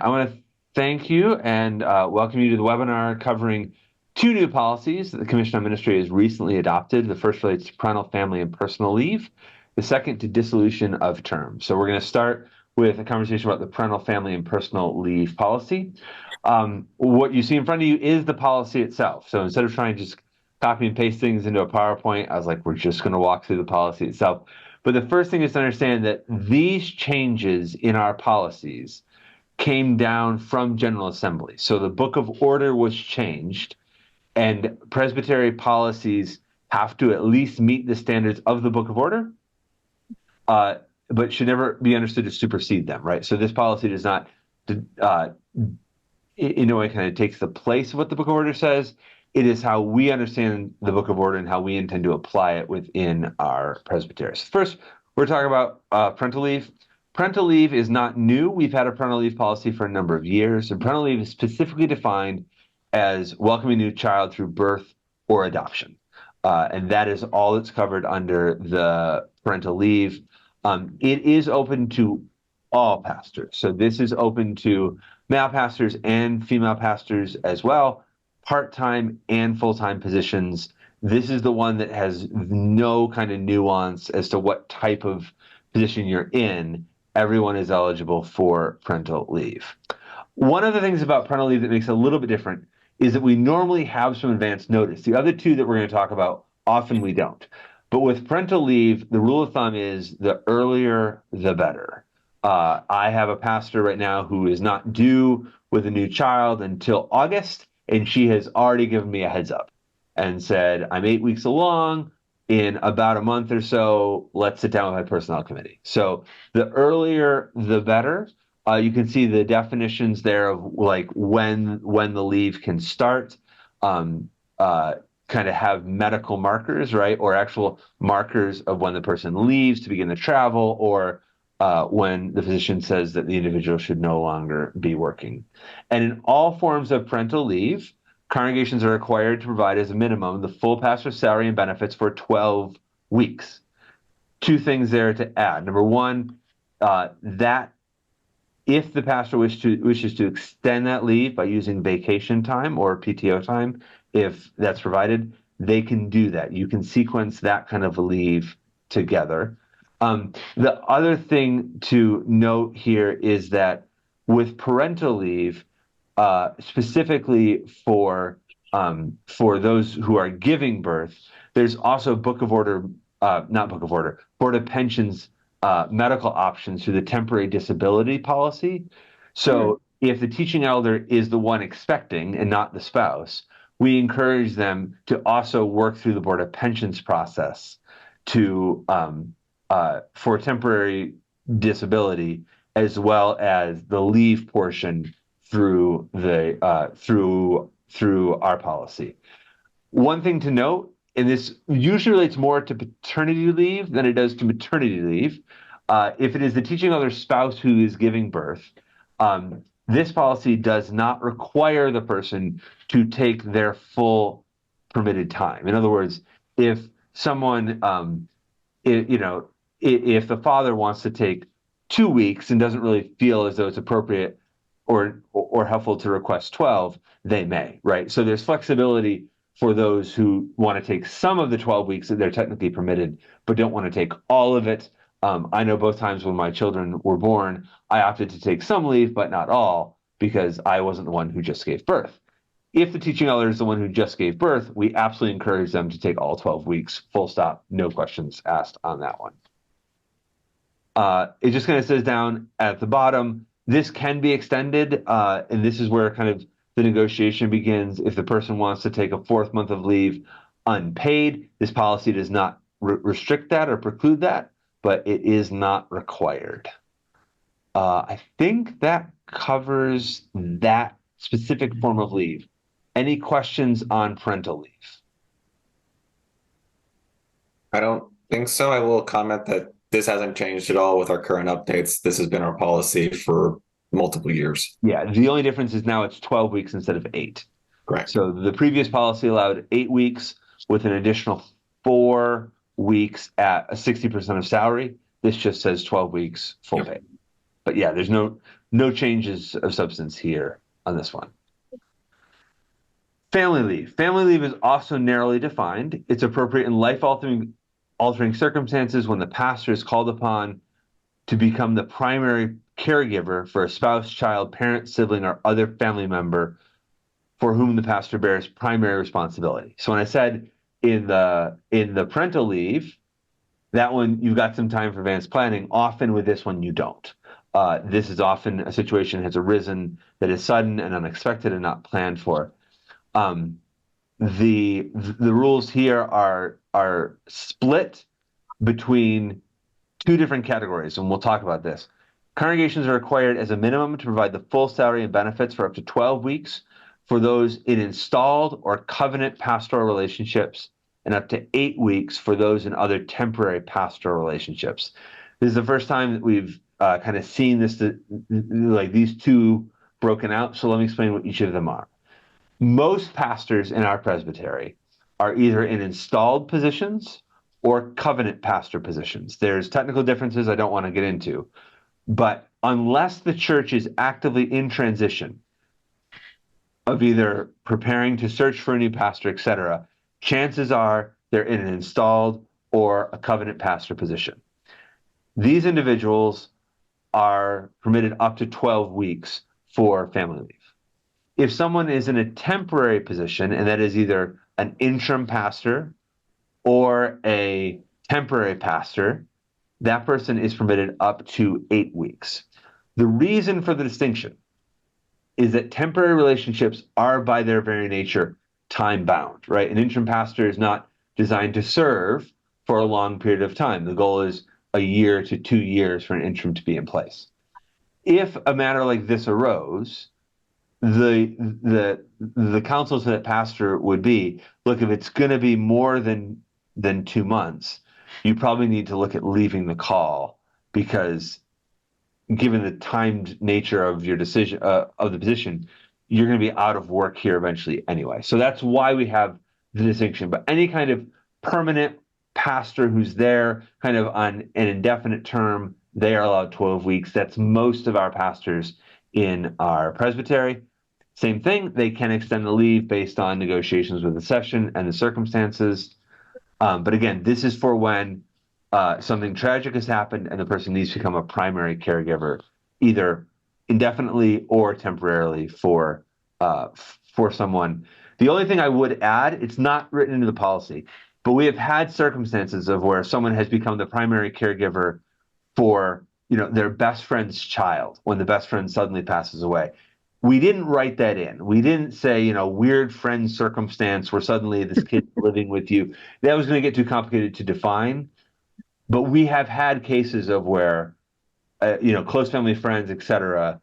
I want to thank you and welcome you to the webinar covering two new policies that the Commission on Ministry has recently adopted. The first relates to parental, family, and personal leave. The second to dissolution of terms. So we're going to start with a conversation about the parental, family, and personal leave policy. What you see in front of you is the policy itself. So instead of trying to just copy and paste things into a PowerPoint, I was like, we're just going to walk through the policy itself. But the first thing is to understand that these changes in our policies came down from General Assembly. So the Book of Order was changed, and presbytery policies have to at least meet the standards of the Book of Order, but should never be understood to supersede them, right? So this policy does not, in a way, kind of takes the place of what the Book of Order says. It is how we understand the Book of Order and how we intend to apply it within our presbyteries. First, we're talking about parental leave. Parental leave is not new. We've had a parental leave policy for a number of years, and parental leave is specifically defined as welcoming a new child through birth or adoption. And that is all that's covered under the parental leave. It is open to all pastors. So this is open to male pastors and female pastors as well, part-time and full-time positions. This is the one that has no kind of nuance as to what type of position you're in. Everyone is eligible for parental leave. One of the things about parental leave that makes it a little bit different is that we normally have some advance notice. The other two that we're going to talk about, often we don't. But with parental leave, the rule of thumb is the earlier, the better. I have a pastor right now who is not due with a new child until August, and she has already given me a heads up and said, I'm 8 weeks along. In about a month or so, let's sit down with my personnel committee. So the earlier, the better. You can see the definitions there of like when the leave can start, kind of have medical markers, right? Or actual markers of when the person leaves to begin the travel, or when the physician says that the individual should no longer be working. And in all forms of parental leave, congregations are required to provide as a minimum the full pastor's salary and benefits for 12 weeks. Two things there to add. Number one, that if the pastor wishes to extend that leave by using vacation time or PTO time, if that's provided, they can do that. You can sequence that kind of a leave together. The other thing to note here is that with parental leave, specifically for those who are giving birth, there's also Book of Order, Board of Pensions medical options through the temporary disability policy. So if the teaching elder is the one expecting and not the spouse, we encourage them to also work through the Board of Pensions process to for temporary disability, as well as the leave portion through the through our policy. One thing to note, and this usually relates more to paternity leave than it does to maternity leave. If it is the teaching elder's spouse who is giving birth, this policy does not require the person to take their full permitted time. In other words, if someone, if the father wants to take 2 weeks and doesn't really feel as though it's appropriate or helpful to request 12, they may, right? So there's flexibility for those who want to take some of the 12 weeks that they're technically permitted, but don't want to take all of it. I know both times when my children were born, I opted to take some leave, but not all, because I wasn't the one who just gave birth. If the teaching elder is the one who just gave birth, we absolutely encourage them to take all 12 weeks, full stop, no questions asked on that one. It just kind of says down at the bottom, this can be extended, and this is where kind of the negotiation begins. If the person wants to take a 4th month of leave unpaid, this policy does not restrict that or preclude that, but it is not required. I think that covers that specific form of leave. Any questions on parental leave? I don't think so. I will comment that this hasn't changed at all with our current updates. This has been our policy for multiple years. Yeah, the only difference is now it's 12 weeks instead of 8. Correct. So the previous policy allowed 8 weeks with an additional 4 weeks at a 60% of salary. This just says 12 weeks full pay. But yeah, there's no changes of substance here on this one. Family leave. Family leave is also narrowly defined. It's appropriate in life-altering circumstances when the pastor is called upon to become the primary caregiver for a spouse, child, parent, sibling, or other family member for whom the pastor bears primary responsibility. So when I said in the parental leave, that one you've got some time for advanced planning. Often with this one you don't. This is often a situation has arisen that is sudden and unexpected and not planned for. The rules here are split between two different categories, and we'll talk about this. Congregations are required as a minimum to provide the full salary and benefits for up to 12 weeks for those in installed or covenant pastoral relationships, and up to 8 weeks for those in other temporary pastoral relationships. This is the first time that we've kind of seen this, like these two broken out. So let me explain what each of them are. Most pastors in our presbytery are either in installed positions or covenant pastor positions. There's technical differences I don't want to get into, but unless the church is actively in transition of either preparing to search for a new pastor, etc., chances are they're in an installed or a covenant pastor position. These individuals are permitted up to 12 weeks for family leave. If someone is in a temporary position, and that is either an interim pastor or a temporary pastor, that person is permitted up to 8 weeks. The reason for the distinction is that temporary relationships are by their very nature time-bound, right? An interim pastor is not designed to serve for a long period of time. The goal is a year to 2 years for an interim to be in place. If a matter like this arose, the counsel to that pastor would be, look, if it's going to be more than 2 months, you probably need to look at leaving the call, because given the timed nature of your decision of the position, you're going to be out of work here eventually anyway. So that's why we have the distinction. But any kind of permanent pastor who's there kind of on an indefinite term, they are allowed 12 weeks. That's most of our pastors in our presbytery. Same thing, they can extend the leave based on negotiations with the session and the circumstances. But again, this is for when something tragic has happened and the person needs to become a primary caregiver, either indefinitely or temporarily for someone. The only thing I would add, it's not written into the policy, but we have had circumstances of where someone has become the primary caregiver for their best friend's child when the best friend suddenly passes away. We didn't write that in. We didn't say, weird friend circumstance where suddenly this kid's living with you. That was going to get too complicated to define. But we have had cases of where, close family friends, et cetera,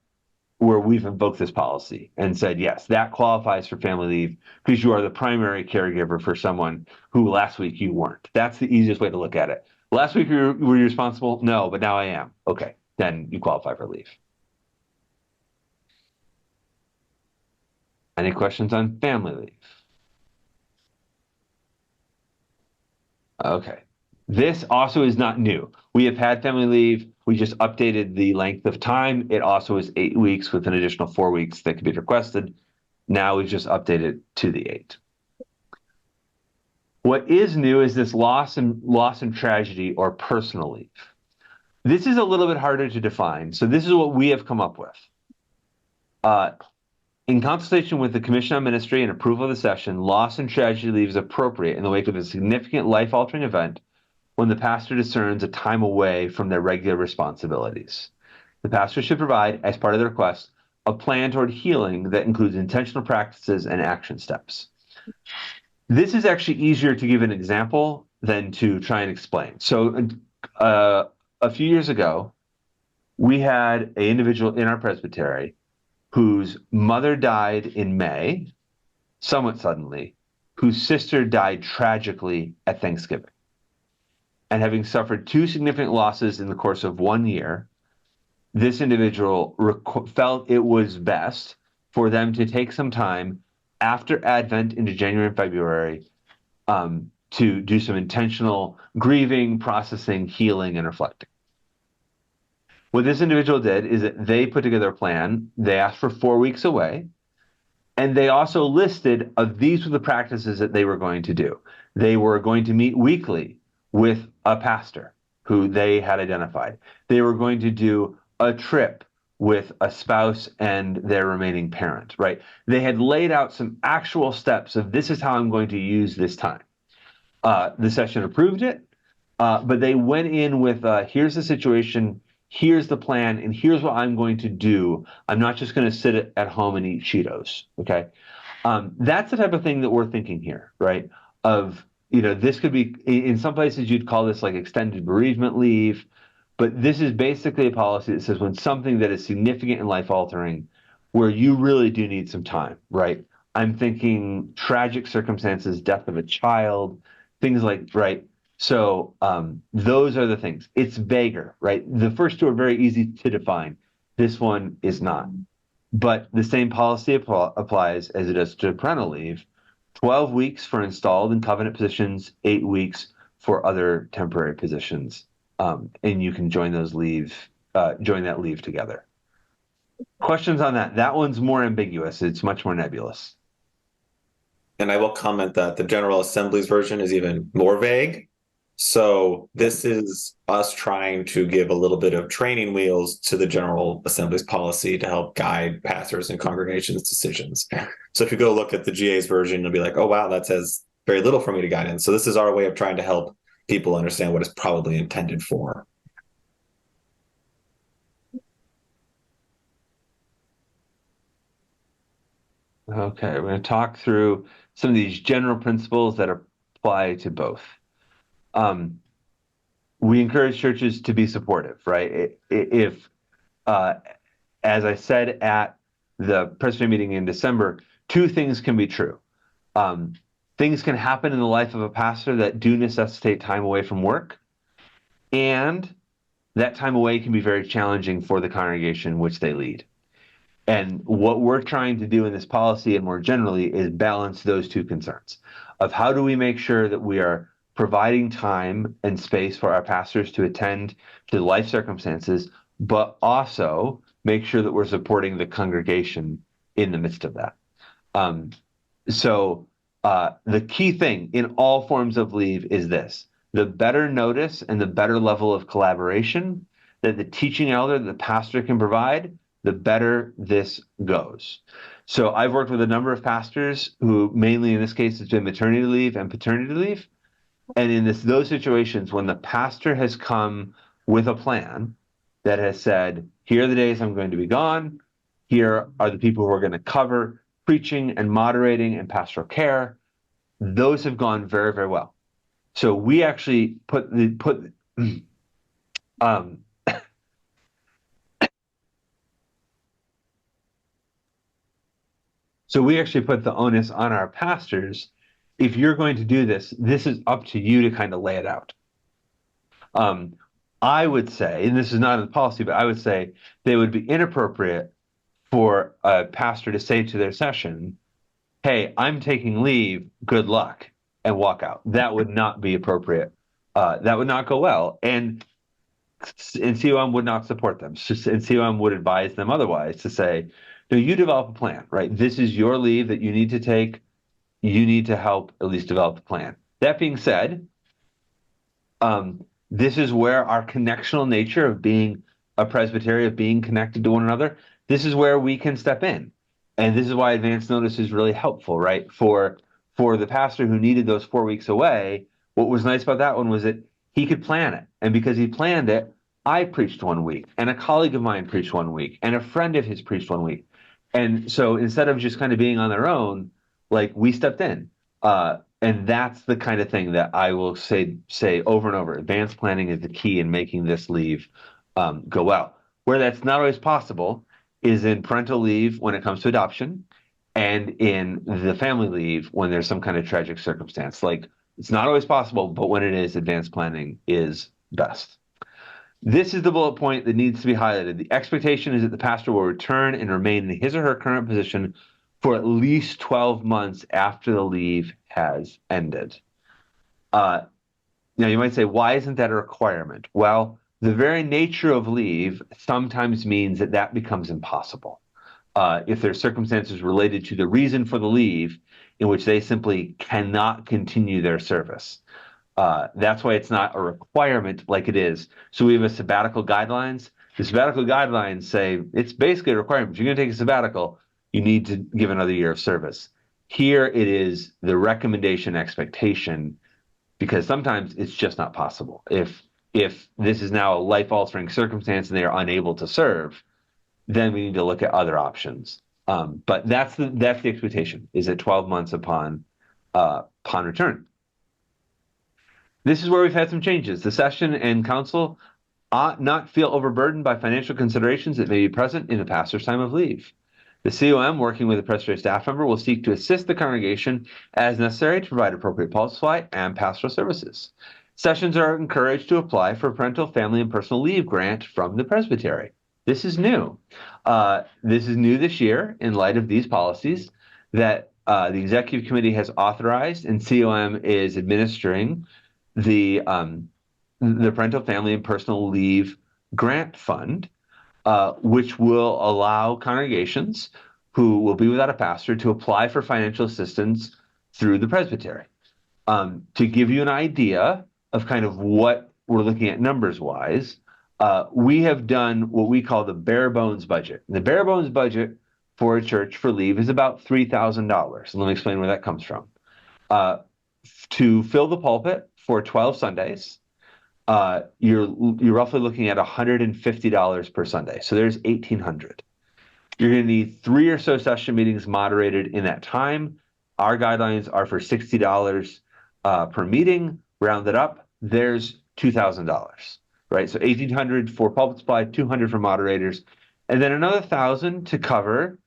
where we've invoked this policy and said, yes, that qualifies for family leave because you are the primary caregiver for someone who last week you weren't. That's the easiest way to look at it. Last week were you responsible? No, but now I am. Okay, then you qualify for leave. Any questions on family leave? Okay. This also is not new. We have had family leave. We just updated the length of time. It also is 8 weeks with an additional 4 weeks that can be requested. Now we've just updated to the 8. What is new is this loss and tragedy or personal leave. This is a little bit harder to define. So this is what we have come up with. In consultation with the Commission on Ministry and approval of the session, loss and tragedy leave is appropriate in the wake of a significant life-altering event when the pastor discerns a time away from their regular responsibilities. The pastor should provide, as part of the request, a plan toward healing that includes intentional practices and action steps. This is actually easier to give an example than to try and explain. So a few years ago, we had an individual in our presbytery whose mother died in May, somewhat suddenly, whose sister died tragically at Thanksgiving. And having suffered 2 significant losses in the course of 1 year, this individual felt it was best for them to take some time after Advent into January and February to do some intentional grieving, processing, healing, and reflecting. What this individual did is that they put together a plan. They asked for 4 weeks away. And they also listed these were the practices that they were going to do. They were going to meet weekly with a pastor who they had identified. They were going to do a trip with a spouse and their remaining parent, right? They had laid out some actual steps of this is how I'm going to use this time. The session approved it, but they went in with here's the situation, here's the plan, and here's what I'm going to do. I'm not just going to sit at home and eat Cheetos. Okay. That's the type of thing that we're thinking here, right? This could be in some places you'd call this like extended bereavement leave, but this is basically a policy that says when something that is significant and life altering, where you really do need some time, right? I'm thinking tragic circumstances, death of a child, things like, right? So those are the things. It's vaguer, right? The first two are very easy to define. This one is not. But the same policy applies as it does to parental leave. 12 weeks for installed and covenant positions, 8 weeks for other temporary positions. And you can join that leave together. Questions on that? That one's more ambiguous. It's much more nebulous. And I will comment that the General Assembly's version is even more vague. So this is us trying to give a little bit of training wheels to the General Assembly's policy to help guide pastors and congregations' decisions. So if you go look at the GA's version, you'll be like, oh, wow, that says very little for me to guide in. So this is our way of trying to help people understand what it's probably intended for. Okay, we're going to talk through some of these general principles that apply to both. We encourage churches to be supportive, right? If, as I said at the Presbytery meeting in December, two things can be true. Things can happen in the life of a pastor that do necessitate time away from work, and that time away can be very challenging for the congregation which they lead. And what we're trying to do in this policy and more generally is balance those two concerns of how do we make sure that we are providing time and space for our pastors to attend to life circumstances, but also make sure that we're supporting the congregation in the midst of that. So the key thing in all forms of leave is this: the better notice and the better level of collaboration that the teaching elder, the pastor can provide, the better this goes. So I've worked with a number of pastors who mainly in this case it's been maternity leave and paternity leave. And in those situations, when the pastor has come with a plan that has said, here are the days I'm going to be gone, here are the people who are going to cover preaching and moderating and pastoral care, those have gone very, very well. So we actually So we actually put the onus on our pastors. If you're going to do this, this is up to you to kind of lay it out. I would say, and this is not in the policy, but I would say they would be inappropriate for a pastor to say to their session, hey, I'm taking leave, good luck, and walk out. That would not be appropriate. That would not go well. And COM would not support them. And COM would advise them otherwise to say, no, you develop a plan, right? This is your leave that you need to take. You need to help at least develop a plan. That being said, this is where our connectional nature of being a presbytery, of being connected to one another, this is where we can step in. And this is why advance notice is really helpful, right? For the pastor who needed those 4 weeks away, what was nice about that one was that he could plan it. And because he planned it, I preached 1 week, and a colleague of mine preached 1 week, and a friend of his preached 1 week. And so instead of just kind of being on their own, like we stepped in. And that's the kind of thing that I will say over and over. Advanced planning is the key in making this leave go well. Where that's not always possible is in parental leave when it comes to adoption, and in the family leave when there's some kind of tragic circumstance. Like, it's not always possible, but when it is, advanced planning is best. This is the bullet point that needs to be highlighted. The expectation is that the pastor will return and remain in his or her current position for at least 12 months after the leave has ended. Now, you might say, why isn't that a requirement? Well, the very nature of leave sometimes means that that becomes impossible. If there's circumstances related to the reason for the leave in which they simply cannot continue their service. That's why it's not a requirement like it is. So we have a sabbatical guidelines. The sabbatical guidelines say it's basically a requirement. If you're going to take a sabbatical, you need to give another year of service. Here it is the recommendation expectation, because sometimes it's just not possible. If this is now a life-altering circumstance and they are unable to serve, then we need to look at other options. But that's the expectation, is at 12 months upon return. This is where we've had some changes. The session and council ought not feel overburdened by financial considerations that may be present in a pastor's time of leave. The COM, working with a presbytery staff member, will seek to assist the congregation as necessary to provide appropriate policy supply and pastoral services. Sessions are encouraged to apply for a parental, family, and personal leave grant from the presbytery. This is new. This is new this year in light of these policies that the executive committee has authorized, and COM is administering the Parental, Family, and Personal Leave Grant Fund, which will allow congregations who will be without a pastor to apply for financial assistance through the presbytery. To give you an idea of kind of what we're looking at numbers-wise, we have done what we call the bare bones budget. And the bare bones budget for a church for leave is about $3,000. And let me explain where that comes from. To fill the pulpit for 12 Sundays, you're roughly looking at $150 per Sunday. So there's $1,800. You're going to need 3 or so session meetings moderated in that time. Our guidelines are for $60 per meeting. Rounded up, there's $2,000, right? So $1,800 for pulpit supply, $200 for moderators, and then another $1,000 to cover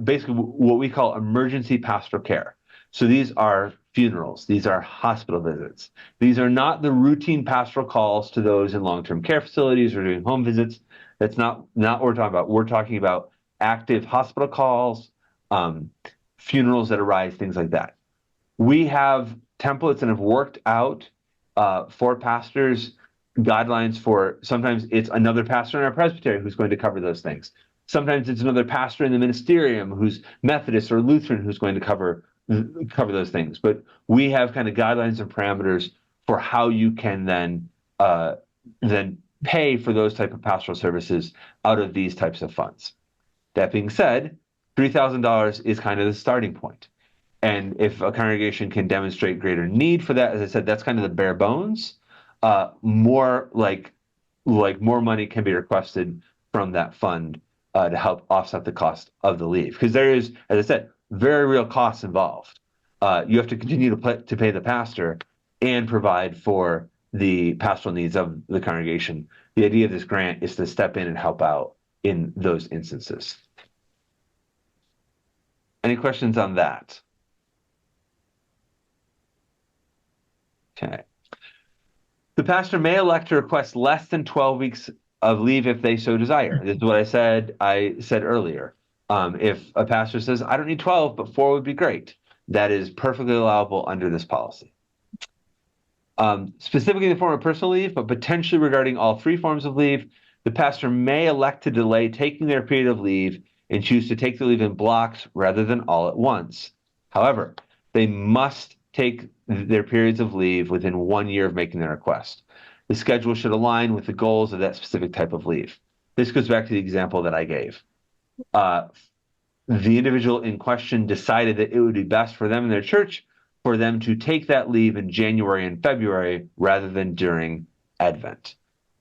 basically what we call emergency pastoral care. So these are funerals. These are hospital visits. These are not the routine pastoral calls to those in long-term care facilities or doing home visits. That's not what we're talking about. We're talking about active hospital calls, funerals that arise, things like that. We have templates and have worked out for pastors guidelines for, sometimes it's another pastor in our presbytery who's going to cover those things. Sometimes it's another pastor in the ministerium who's Methodist or Lutheran who's going to cover those things. But we have kind of guidelines and parameters for how you can then pay for those type of pastoral services out of these types of funds. That being said, $3,000 is kind of the starting point. And if a congregation can demonstrate greater need for that, as I said, that's kind of the bare bones. More money can be requested from that fund to help offset the cost of the leave. Because there is, as I said, very real costs involved. You have to continue to pay the pastor and provide for the pastoral needs of the congregation. The idea of this grant is to step in and help out in those instances. Any questions on that? Okay. The pastor may elect to request less than 12 weeks of leave if they so desire. This is what I said earlier. If a pastor says, I don't need 12, but 4 would be great, that is perfectly allowable under this policy. Specifically in the form of personal leave, but potentially regarding all 3 forms of leave, the pastor may elect to delay taking their period of leave and choose to take the leave in blocks rather than all at once. However, they must take their periods of leave within 1 year of making their request. The schedule should align with the goals of that specific type of leave. This goes back to the example that I gave. The individual in question decided that it would be best for them and their church for them to take that leave in January and February rather than during Advent.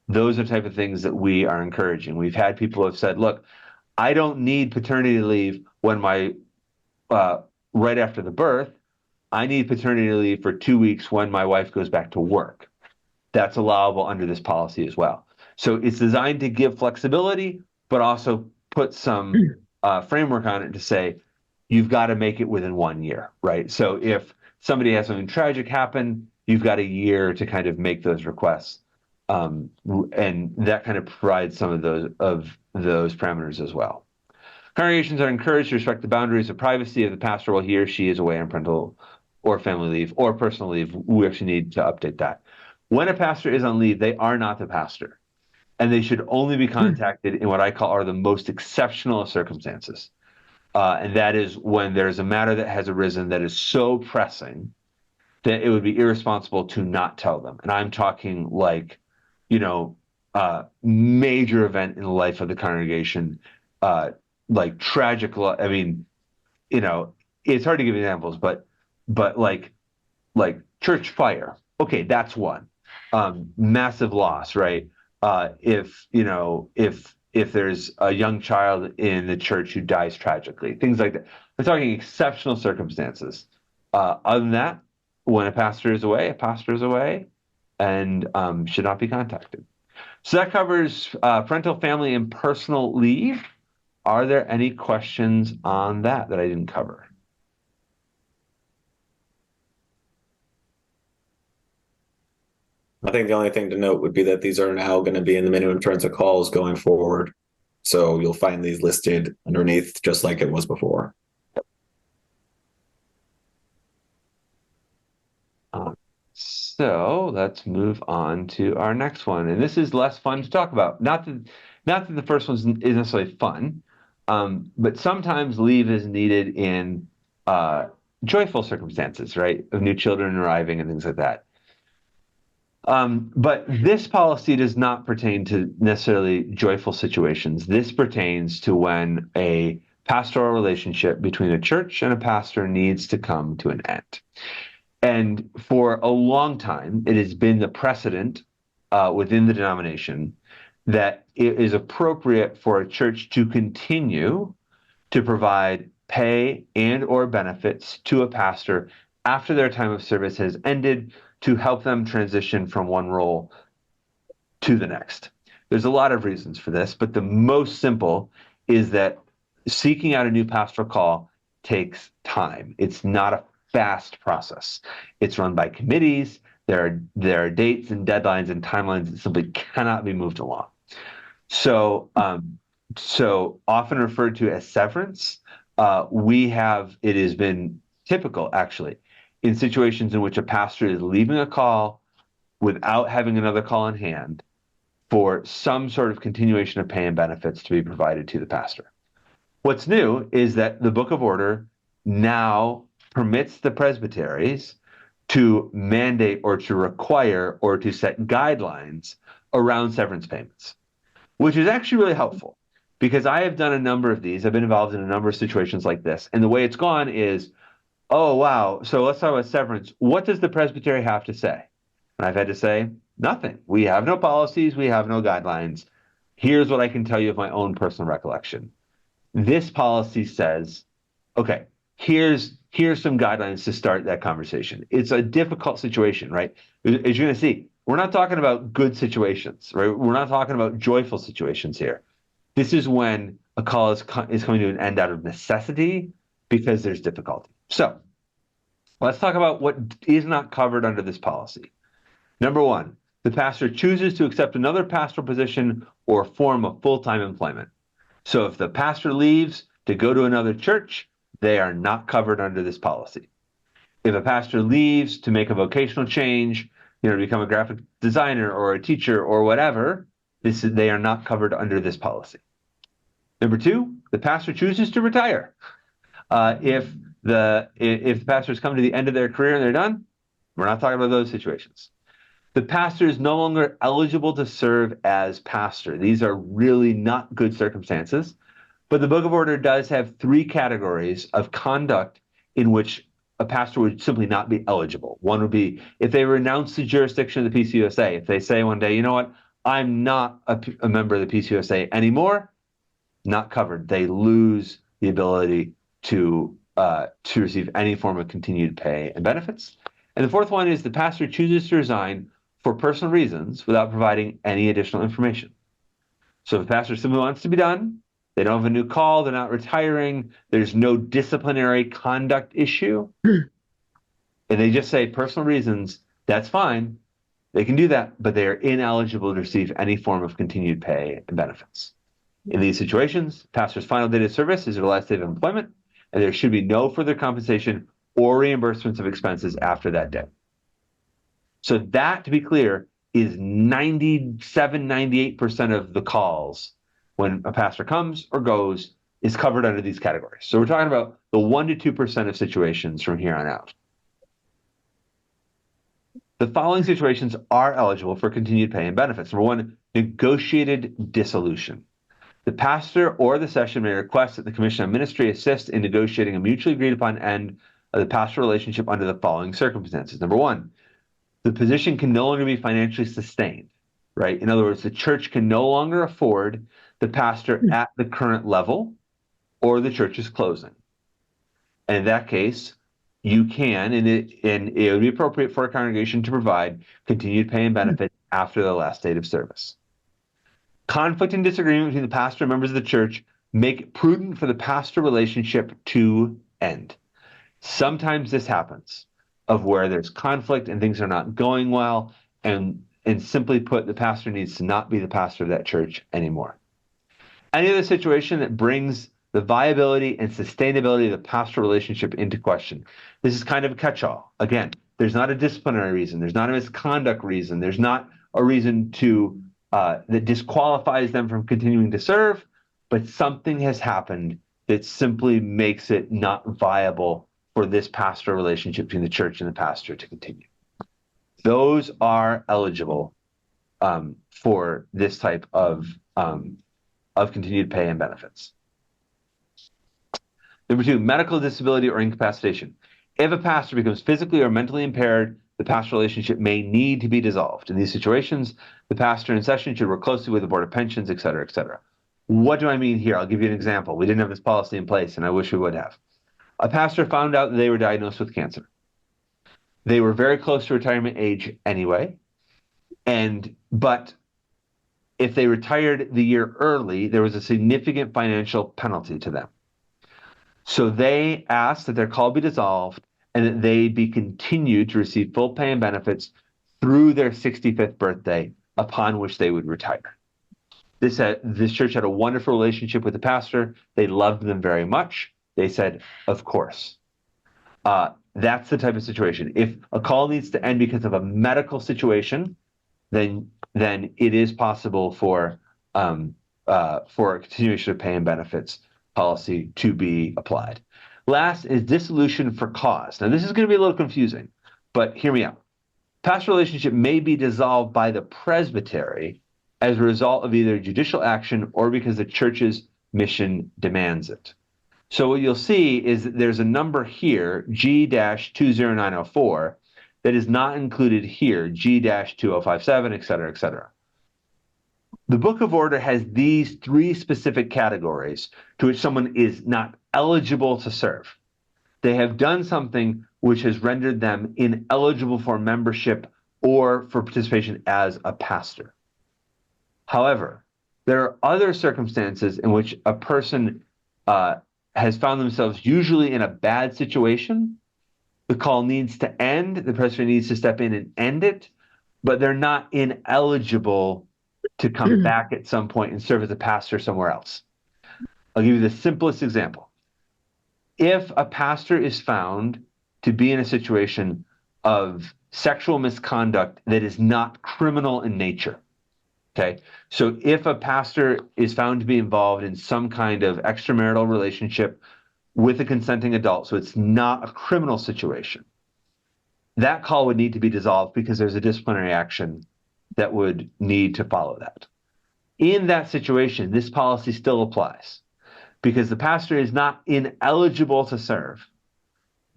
Those are the type of things that we are encouraging. We've had people who have said, look, I don't need paternity leave when right after the birth. I need paternity leave for 2 weeks when my wife goes back to work. That's allowable under this policy as well. So it's designed to give flexibility, but also put some framework on it to say, you've got to make it within 1 year, right? So if somebody has something tragic happen, you've got a year to kind of make those requests. And that kind of provides some of those parameters as well. Congregations are encouraged to respect the boundaries of privacy of the pastor while he or she is away on parental or family leave or personal leave. We actually need to update that. When a pastor is on leave, they are not the pastor, and they should only be contacted in what I call are the most exceptional of circumstances. And that is when there's a matter that has arisen that is so pressing that it would be irresponsible to not tell them. And I'm talking like, major event in the life of the congregation, like tragic. I mean, it's hard to give examples, but like church fire. Okay, that's one. Massive loss, right? If there's a young child in the church who dies tragically, things like that. We're talking exceptional circumstances. Other than that, when a pastor is away and should not be contacted. So that covers parental, family, and personal leave. Are there any questions on that I didn't cover? I think the only thing to note would be that these are now going to be in the minimum terms of calls going forward. So you'll find these listed underneath just like it was before. So let's move on to our next one. And this is less fun to talk about. Not that the first one is necessarily fun, but sometimes leave is needed in joyful circumstances, right? Of new children arriving and things like that. But this policy does not pertain to necessarily joyful situations. This pertains to when a pastoral relationship between a church and a pastor needs to come to an end. And for a long time, it has been the precedent within the denomination that it is appropriate for a church to continue to provide pay and or benefits to a pastor after their time of service has ended to help them transition from one role to the next. There's a lot of reasons for this, but the most simple is that seeking out a new pastoral call takes time. It's not a fast process. It's run by committees. There are dates and deadlines and timelines that simply cannot be moved along. So often referred to as severance, it has been typical actually in situations in which a pastor is leaving a call without having another call in hand for some sort of continuation of pay and benefits to be provided to the pastor. What's new is that the Book of Order now permits the presbyteries to mandate or to require or to set guidelines around severance payments, which is actually really helpful because I have done a number of these. I've been involved in a number of situations like this. And the way it's gone is, oh, wow, so let's talk about severance. What does the presbytery have to say? And I've had to say, nothing. We have no policies. We have no guidelines. Here's what I can tell you of my own personal recollection. This policy says, okay, here's some guidelines to start that conversation. It's a difficult situation, right? As you're going to see, we're not talking about good situations, right? We're not talking about joyful situations here. This is when a call is coming to an end out of necessity because there's difficulty. So let's talk about what is not covered under this policy. Number one, the pastor chooses to accept another pastoral position or form of full-time employment. So if the pastor leaves to go to another church, they are not covered under this policy. If a pastor leaves to make a vocational change, to become a graphic designer or a teacher or whatever, they are not covered under this policy. Number two, the pastor chooses to retire. If the pastors come to the end of their career and they're done, we're not talking about those situations. The pastor is no longer eligible to serve as pastor. These are really not good circumstances. But the Book of Order does have three categories of conduct in which a pastor would simply not be eligible. One would be if they renounce the jurisdiction of the PCUSA. If they say one day, you know what, I'm not a member of the PCUSA anymore, not covered. They lose the ability to receive any form of continued pay and benefits. And the fourth one is the pastor chooses to resign for personal reasons without providing any additional information. So if the pastor simply wants to be done, they don't have a new call, they're not retiring, there's no disciplinary conduct issue, and they just say personal reasons, that's fine. They can do that, but they are ineligible to receive any form of continued pay and benefits. In these situations, pastor's final date of service is their last day of employment, and there should be no further compensation or reimbursements of expenses after that day. So that, to be clear, is 97, 98% of the calls when a pastor comes or goes is covered under these categories. So we're talking about the 1 to 2% of situations from here on out. The following situations are eligible for continued pay and benefits. Number one, negotiated dissolution. The pastor or the session may request that the Commission on Ministry assist in negotiating a mutually agreed upon end of the pastoral relationship under the following circumstances. Number one, the position can no longer be financially sustained, right? In other words, the church can no longer afford the pastor at the current level, or the church is closing. And in that case, you can, and it would be appropriate for a congregation to provide continued pay and benefit after the last date of service. Conflict and disagreement between the pastor and members of the church make it prudent for the pastor relationship to end. Sometimes this happens, of where there's conflict and things are not going well, and simply put, the pastor needs to not be the pastor of that church anymore. Any other situation that brings the viability and sustainability of the pastoral relationship into question. This is kind of a catch-all. Again, there's not a disciplinary reason. There's not a misconduct reason. There's not a reason that disqualifies them from continuing to serve, but something has happened that simply makes it not viable for this pastoral relationship between the church and the pastor to continue. Those are eligible for this type of continued pay and benefits. Number two, medical disability or incapacitation. If a pastor becomes physically or mentally impaired, the pastoral relationship may need to be dissolved. In these situations, the pastor in session should work closely with the Board of Pensions, et cetera, et cetera. What do I mean here? I'll give you an example. We didn't have this policy in place, and I wish we would have. A pastor found out that they were diagnosed with cancer. They were very close to retirement age anyway, but if they retired the year early, there was a significant financial penalty to them. So they asked that their call be dissolved and that they be continued to receive full pay and benefits through their 65th birthday, upon which they would retire. This church had a wonderful relationship with the pastor. They loved them very much. They said, of course. That's the type of situation. If a call needs to end because of a medical situation, then it is possible for a continuation of pay and benefits policy to be applied. Last is dissolution for cause. Now, this is going to be a little confusing, but hear me out. Pastoral relationship may be dissolved by the presbytery as a result of either judicial action or because the church's mission demands it. So what you'll see is that there's a number here, G-20904, that is not included here, G-2057, et cetera, et cetera. The Book of Order has these three specific categories to which someone is not eligible to serve. They have done something which has rendered them ineligible for membership or for participation as a pastor. However, there are other circumstances in which a person has found themselves usually in a bad situation. The call needs to end. The pastor needs to step in and end it, but they're not ineligible to come back at some point and serve as a pastor somewhere else. I'll give you the simplest example. If a pastor is found to be in a situation of sexual misconduct that is not criminal in nature, okay? So if a pastor is found to be involved in some kind of extramarital relationship with a consenting adult, so it's not a criminal situation, that call would need to be dissolved because there's a disciplinary action that would need to follow that. In that situation, this policy still applies because the pastor is not ineligible to serve,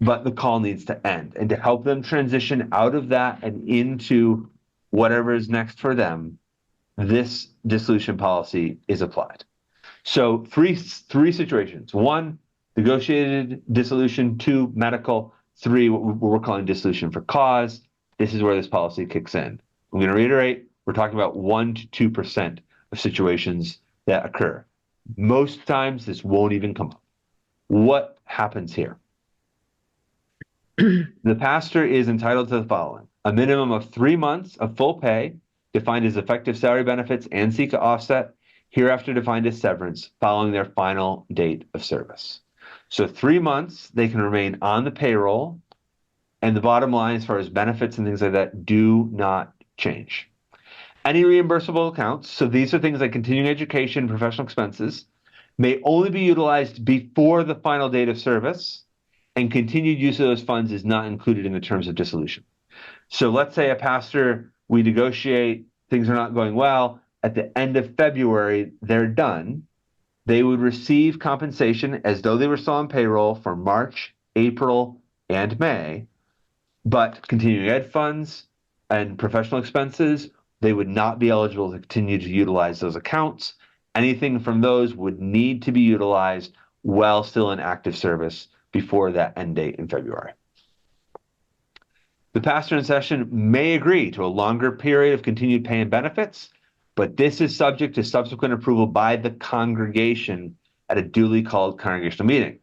but the call needs to end. And to help them transition out of that and into whatever is next for them, this dissolution policy is applied. So three situations. One, negotiated dissolution. Two, medical. Three, what we're calling dissolution for cause. This is where this policy kicks in. I'm going to reiterate, we're talking about 1 to 2% of situations that occur. Most times, this won't even come up. What happens here? The pastor is entitled to the following: a minimum of 3 months of full pay, defined as effective salary benefits and SECA offset, hereafter defined as severance, following their final date of service. So 3 months, they can remain on the payroll And the bottom line, as far as benefits and things like that, do not change. Any reimbursable accounts, so these are things like continuing education, professional expenses, may only be utilized before the final date of service, and continued use of those funds is not included in the terms of dissolution. So let's say a pastor, we negotiate, things are not going well. At the end of February, they're done. They would receive compensation as though they were still on payroll for March, April, and May, but continuing ed funds and professional expenses, they would not be eligible to continue to utilize those accounts. Anything from those would need to be utilized while still in active service before that end date in February. The pastor in session may agree to a longer period of continued pay and benefits, but this is subject to subsequent approval by the congregation at a duly called congregational meeting.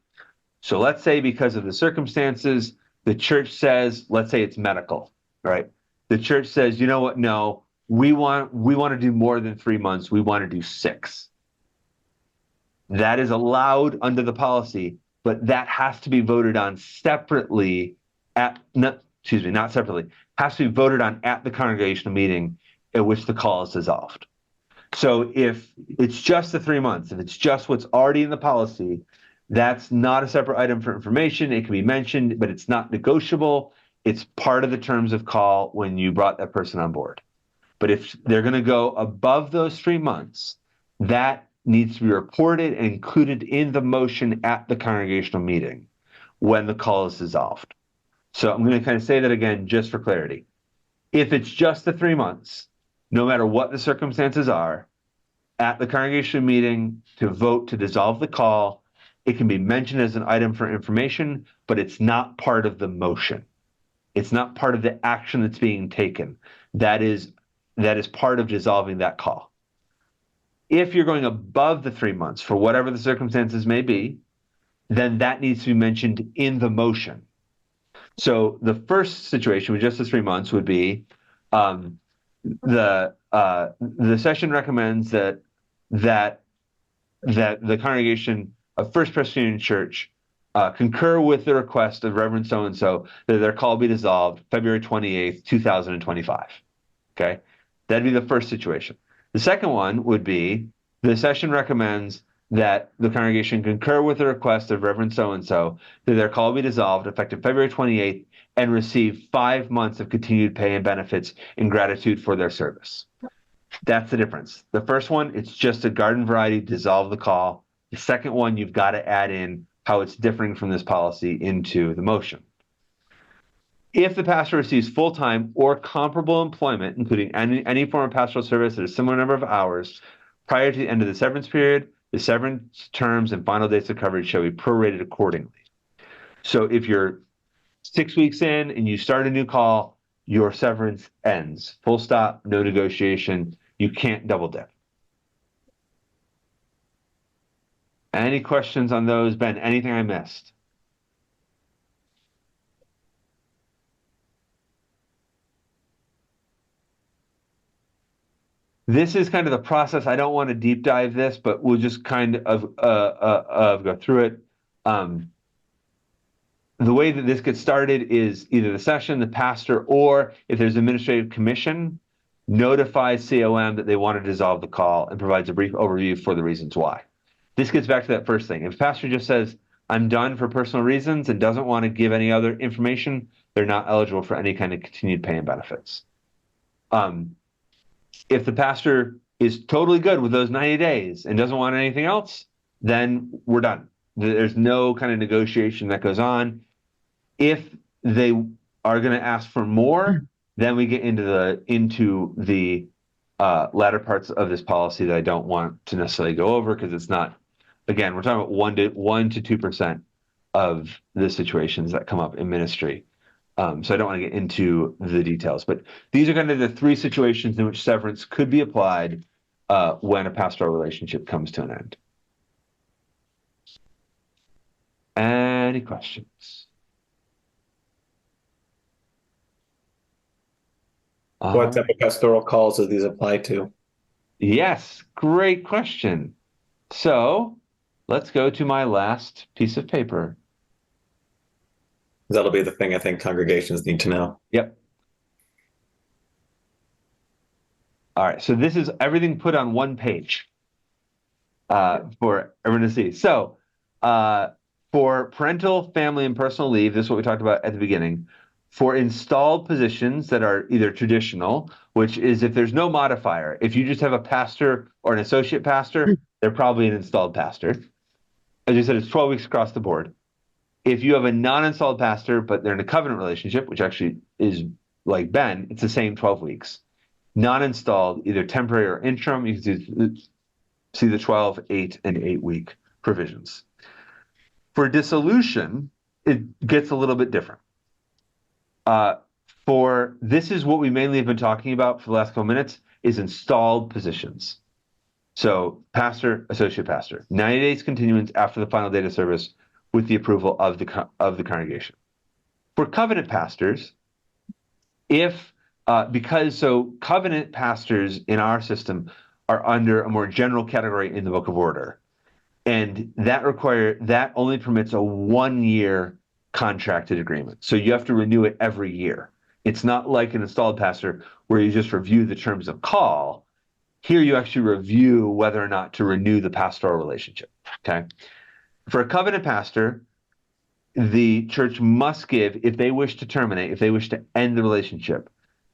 So let's say because of the circumstances, the church says, let's say it's medical, right? The church says, you know what? No, we want to do more than 3 months. We want to do 6. That is allowed under the policy, but that has to be voted on separately not separately, has to be voted on at the congregational meeting at which the call is dissolved. So if it's just the 3 months, if it's just what's already in the policy, that's not a separate item for information. It can be mentioned, but it's not negotiable. It's part of the terms of call when you brought that person on board. But if they're going to go above those 3 months, that needs to be reported and included in the motion at the congregational meeting when the call is dissolved. So I'm going to kind of say that again, just for clarity. If it's just the 3 months, no matter what the circumstances are, at the congregational meeting to vote to dissolve the call, it can be mentioned as an item for information, but it's not part of the motion. It's not part of the action that's being taken. That is part of dissolving that call. If you're going above the 3 months, for whatever the circumstances may be, then that needs to be mentioned in the motion. So the first situation with just the 3 months would be the session recommends that the congregation of First Presbyterian Church concur with the request of Reverend so-and-so that their call be dissolved February 28th, 2025. Okay, that'd be the first situation. The second one would be the session recommends that the congregation concur with the request of Reverend so-and-so that their call be dissolved effective February 28th and receive 5 months of continued pay and benefits in gratitude for their service. That's the difference. The first one, it's just a garden variety, dissolve the call. The second one, you've got to add in how it's differing from this policy into the motion. If the pastor receives full-time or comparable employment, including any form of pastoral service at a similar number of hours, prior to the end of the severance period, the severance terms and final dates of coverage shall be prorated accordingly. So if you're 6 weeks in and you start a new call, your severance ends. Full stop, no negotiation. You can't double dip. Any questions on those, Ben? Anything I missed? This is kind of the process. I don't want to deep dive this, but we'll just kind of go through it. The way that this gets started is either the session, the pastor, or if there's an administrative commission, notifies COM that they want to dissolve the call and provides a brief overview for the reasons why. This gets back to that first thing. If the pastor just says, I'm done for personal reasons and doesn't want to give any other information, they're not eligible for any kind of continued pay and benefits. If the pastor is totally good with those 90 days and doesn't want anything else, then we're done. There's no kind of negotiation that goes on. If they are going to ask for more, then we get into the latter parts of this policy that I don't want to necessarily go over because it's not. Again, we're talking about 1 to 2% of the situations that come up in ministry. So I don't want to get into the details, but these are kind of the 3 situations in which severance could be applied when a pastoral relationship comes to an end. Any questions? What type of pastoral calls do these apply to? Yes, great question. So let's go to my last piece of paper. That'll be the thing I think congregations need to know. Yep. All right. So this is everything put on one page for everyone to see. So for parental, family, and personal leave, this is what we talked about at the beginning. For installed positions that are either traditional, which is if there's no modifier, if you just have a pastor or an associate pastor, they're probably an installed pastor. As you said, it's 12 weeks across the board. If you have a non-installed pastor, but they're in a covenant relationship, which actually is like Ben, it's the same 12 weeks. Non-installed, either temporary or interim, you can see the 12, 8, and 8-week provisions. For dissolution, it gets a little bit different. This is what we mainly have been talking about for the last couple minutes, is installed positions. So pastor, associate pastor, 90 days continuance after the final date of service with the approval of the congregation. For covenant pastors, because covenant pastors in our system are under a more general category in the Book of Order, and that only permits a 1-year contracted agreement. So you have to renew it every year. It's not like an installed pastor where you just review the terms of call. Here you actually review whether or not to renew the pastoral relationship. Okay. For a covenant pastor, the church must give, if they wish to terminate, if they wish to end the relationship,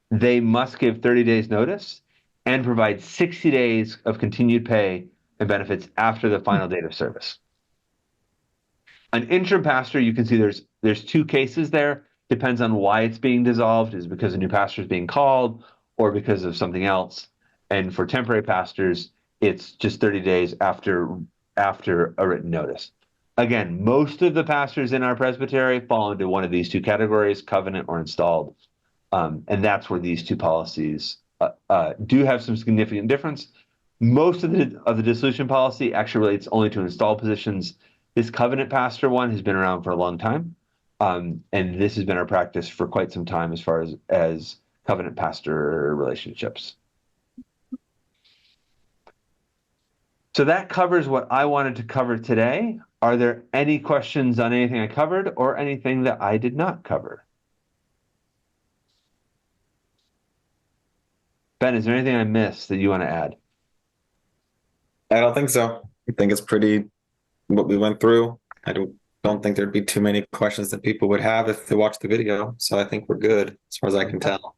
they must give 30 days notice and provide 60 days of continued pay and benefits after the final date of service. An interim pastor, you can see there's 2 cases there. Depends on why it's being dissolved. Is it because a new pastor is being called or because of something else? And for temporary pastors, it's just 30 days after a written notice. Again, most of the pastors in our presbytery fall into one of these 2 categories, covenant or installed. And that's where these 2 policies do have some significant difference. Most of the dissolution policy actually relates only to installed positions. This covenant pastor one has been around for a long time. And this has been our practice for quite some time as far as covenant pastor relationships. So that covers what I wanted to cover today. Are there any questions on anything I covered or anything that I did not cover? Ben, is there anything I missed that you want to add? I don't think so. I think it's pretty what we went through. I don't think there'd be too many questions that people would have if they watched the video. So I think we're good as far as I can tell.